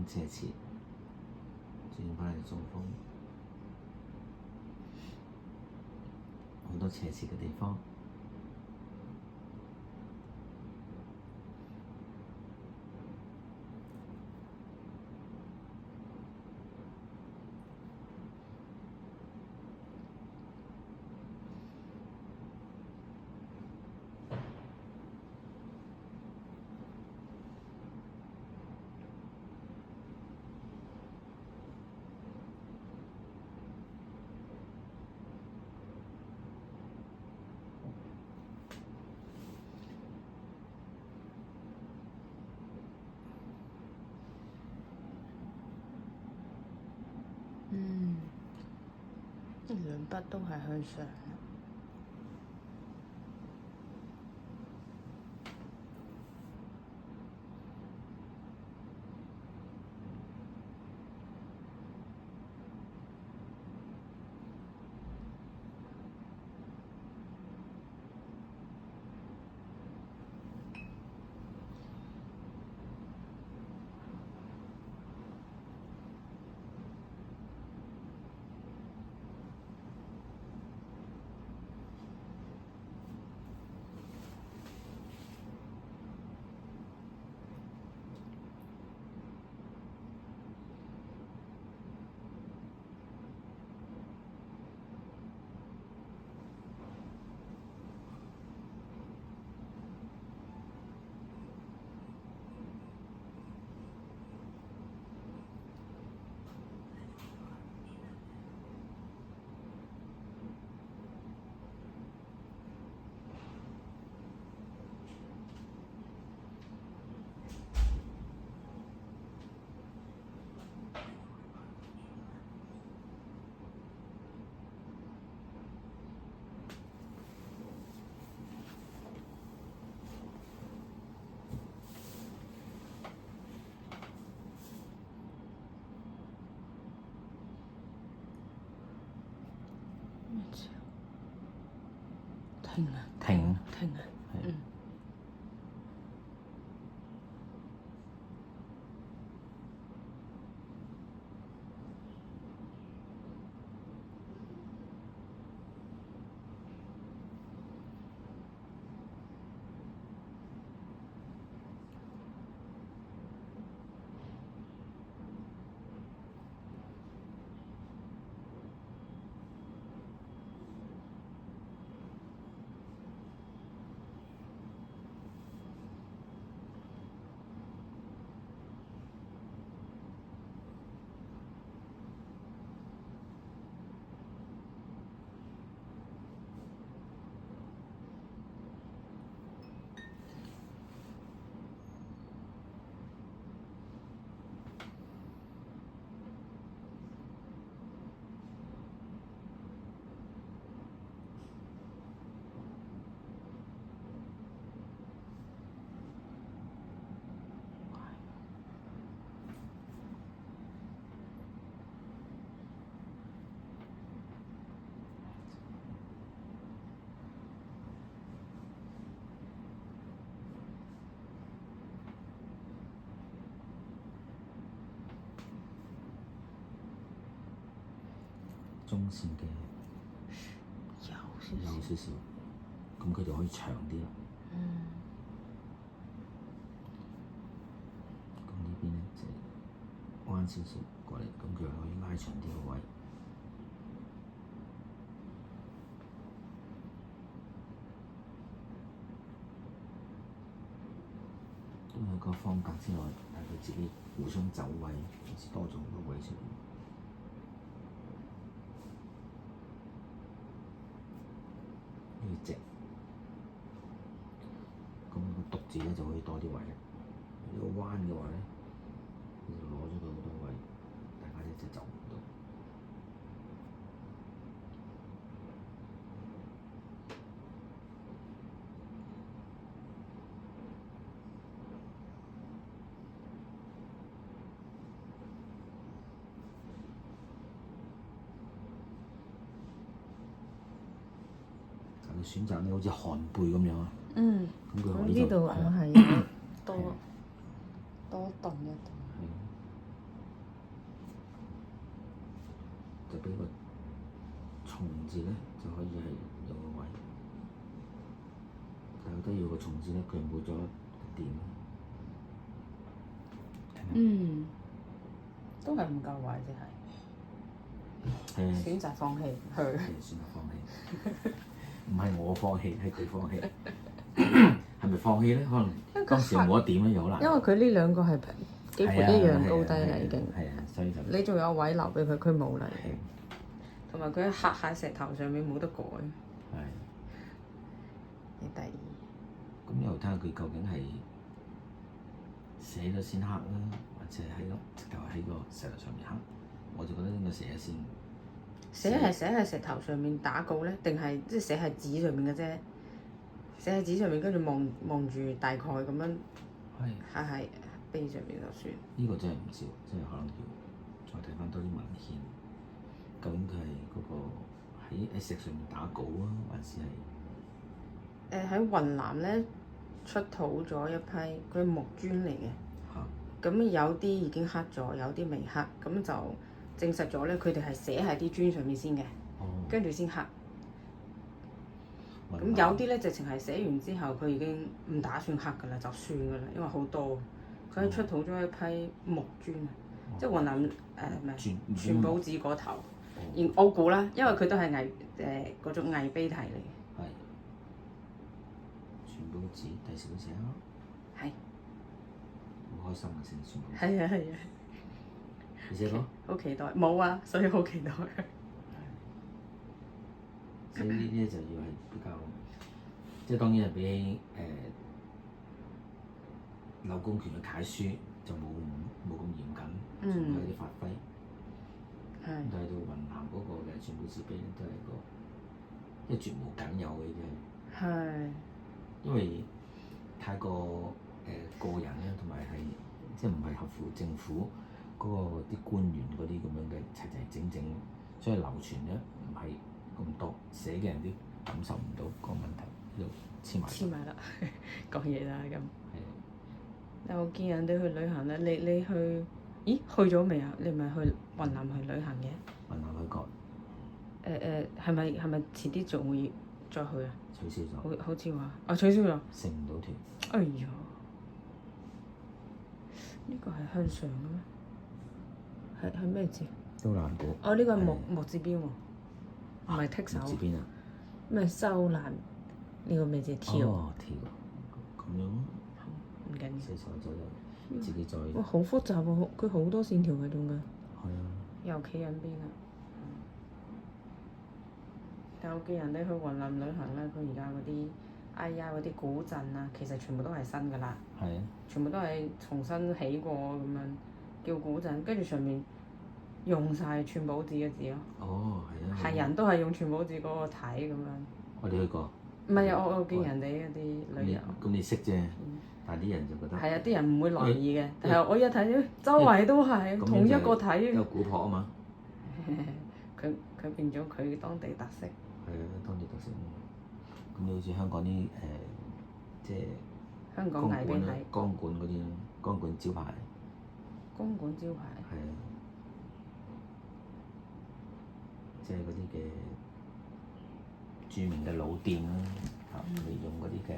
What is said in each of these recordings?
斜刺，轉翻嚟中鋒，好多斜刺嘅地方。兩筆都係向上。停啊！停！停啊！係。中線嘅有少少，咁佢就可以長啲啦。咁呢邊咧就彎少少過嚟，咁佢就可以拉長啲個位。都有個方格之外，但係佢自己互相走位，好似多咗好多位出嚟。呢個直，咁個獨字咧就可以多啲位啦。如果彎嘅話咧，佢就攞咗佢好多位，大家一直走唔到。選擇咧好似寒背咁樣啊，咁佢可以呢度硬係多燉一燉。就俾個蟲字咧就可以係有個位，但係都要個蟲字咧，佢冇咗一點。嗯，都係唔夠位，即係選擇放棄去。係選擇放棄，唔係我放棄，係佢放棄。係咪放棄咧？可能當時冇一點咧，又好難。因為佢呢兩個係幾乎一樣高低啦，已經。係啊，所以就你仲有位留俾佢，佢冇啦。係。同埋佢刻喺石頭上面冇得改。係。你第二。咁又睇下佢究竟係寫咗先刻啦，或者喺個直頭喺個石頭上面刻。我就覺得應該寫咗先。寫係寫喺石頭上面打稿咧，定係即係寫喺紙上面嘅啫？寫喺紙上面，跟住望住大概咁樣，刻喺碑上面就算。呢個真係唔知喎，真係可能要再睇翻多啲文獻，究竟佢係嗰個喺石上面打稿啊，還是係？喺雲南咧出土咗一批佢木磚嚟嘅。嚇！咁有啲已經刻咗，有啲未刻，咁就證實咗咧，佢哋係寫喺啲磚上面先嘅，跟住先刻。咁有啲咧直情係寫完之後，佢已經唔打算刻㗎啦，就算㗎啦，因為好多。佢係出土咗一批木磚啊，即係雲南全寶寺嗰頭。而我估啦，因為佢都係嗰種偽碑題嚟嘅。係。全寶寺第時會寫咯。係。好開心啊！成全寶寺。係啊係啊。你寫過？好期待，冇啊，所以好期待。所以呢啲咧就要係比較，即係當然係比起柳公權嘅楷書就冇咁嚴謹，仲有啲發揮。係。但係到雲南嗰個嘅全寶寺碑咧，都係一個絕無僅有嘅啫。係。因為太過個人咧，同埋係即係唔係合乎政府嗰個啲官員嗰啲咁樣嘅齊齊整整，所以流傳咧唔係咁多，寫嘅人都感受唔到個問題，就黐埋。黐埋啦，講嘢啦咁。係。但我見人哋去旅行咧，你去，咦去咗未啊？你唔係去雲南去旅行嘅？雲南去過。係咪遲啲仲會再去啊？取消咗。好似話取消咗。成唔到團。哎呀！呢個係向上嘅咩？係咩字？都難估。哦，呢個係木字邊喎，唔係剔手。木字邊啊？咩收難？呢個咩字？條。哦，條。咁樣。唔緊要。寫錯咗就自己再。哇！好複雜喎，佢好多線條嘅仲㗎。係啊。又企緊邊啊？但我見人哋去雲南旅行咧，佢而家嗰啲哎呀嗰啲古鎮啊，其實全部都係新㗎啦。係啊。全部都係重新起過咁樣，叫古鎮，跟住上面用晒全寶寺嘅字咯。哦，係啊。係人都係用全寶寺嗰個睇咁樣。我哋去過。唔係啊，我見人哋嗰啲旅遊。咁你識啫，但係啲人就覺得。係啊，啲人唔會留意嘅，但係我一睇，周圍都係同一個睇。有古樸啊嘛。佢變咗佢當地特色。係啊，當地特色。咁你好似香港啲即係香港藝碑睇光管嗰啲光管招牌。光管招牌。係啊。即係嗰啲嘅著名嘅老店啦，佢用嗰啲嘅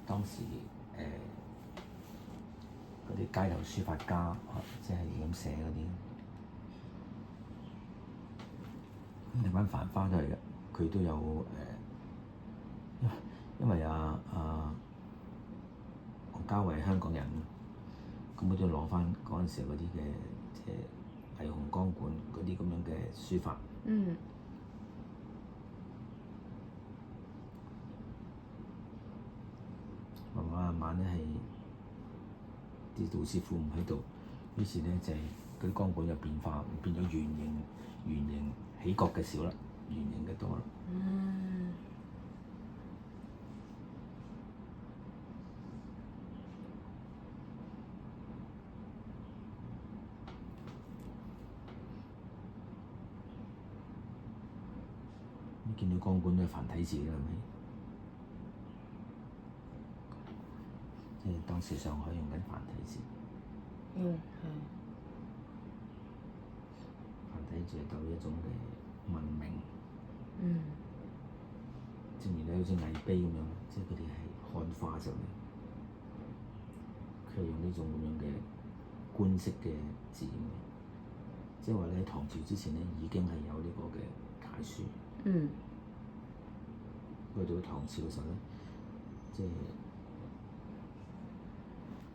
當時嗰啲街頭書法家，即係咁寫嗰啲。咁另外繁花都係嘅，佢都有因為王家衛係香港人，咁佢都攞翻嗰陣時嗰啲嘅即係霓虹光管嗰啲咁樣嘅書法。嗯。慢慢咧係啲老師傅唔喺度，於是咧就係嗰啲光管有變化，變咗圓形起角嘅少啦，圓形嘅多啦。嗯。你見到光管都係繁體字㗎，係咪？即係當時上海用緊繁體字。繁體就係對一種嘅文明。正如你好似魏碑咁樣，即係佢哋係漢化上嚟，佢係用呢種咁樣嘅官式嘅字，即係話咧喺唐朝之前咧已經係有呢個嘅楷書。去到唐朝嘅時候咧，即係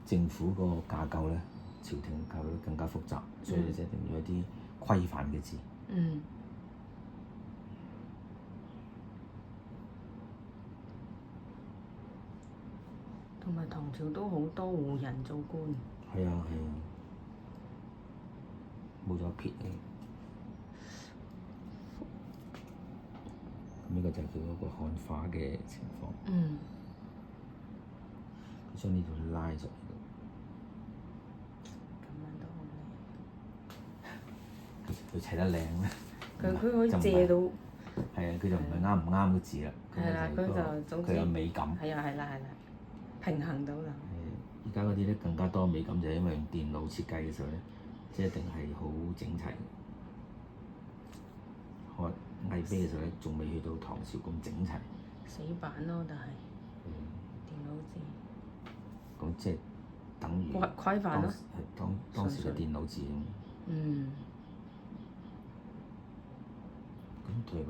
政府嗰個架構咧，朝廷架構得更加複雜，所以就一定要有啲規範嘅字。同埋唐朝都好多戶人做官。係啊，冇咗撇嘅。呢個就係佢嗰個漢化嘅情況。佢將呢度拉咗喺度。咁樣都好靚。佢砌得靚咧。佢可以借到。係啊，佢就唔係啱唔啱嘅字啦。係啦，佢就總之佢有美感。係啦，平衡到啦。而家嗰啲咧更加多美感，就係因為用電腦設計嘅時候咧，即係一定係好整齊。學魏碑嘅時候咧，仲未去到唐朝咁整齊。死板咯，但係。電腦字。咁即係等於規範咯。當時嘅電腦字。咁退佢。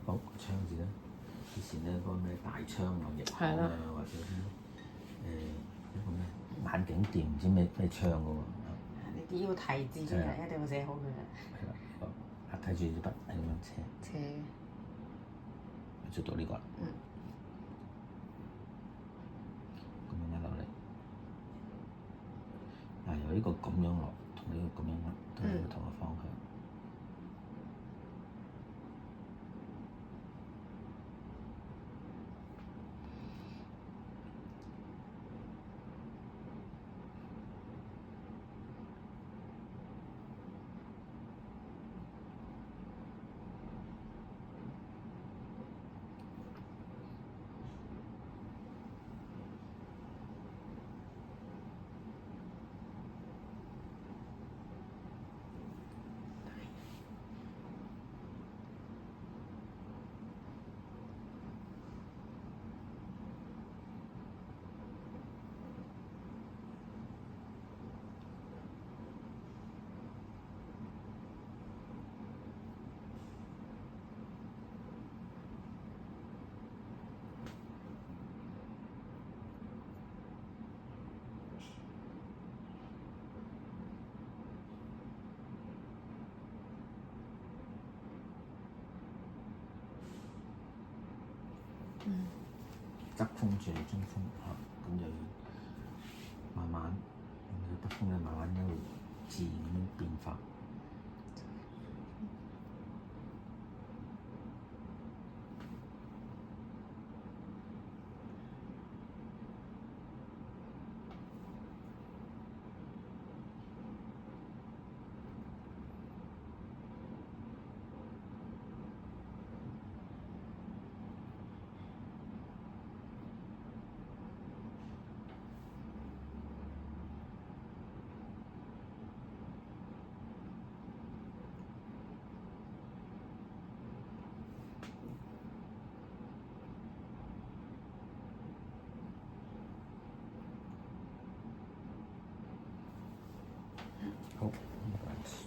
好，槍字咧，以前咧嗰個咩大昌啊、逆行啊，或者啲一個咩眼鏡店唔知咩槍嘅喎。呢啲要提字出嚟，一定要寫好佢嘅。係啦，睇住支筆係咁樣斜。做到呢個啦。咁樣一落嚟，由呢個咁樣落，同呢個咁樣落，都係唔同嘅方向。側風轉中風咁就要慢慢令佢北風咧慢慢一路自然咁樣變化。好。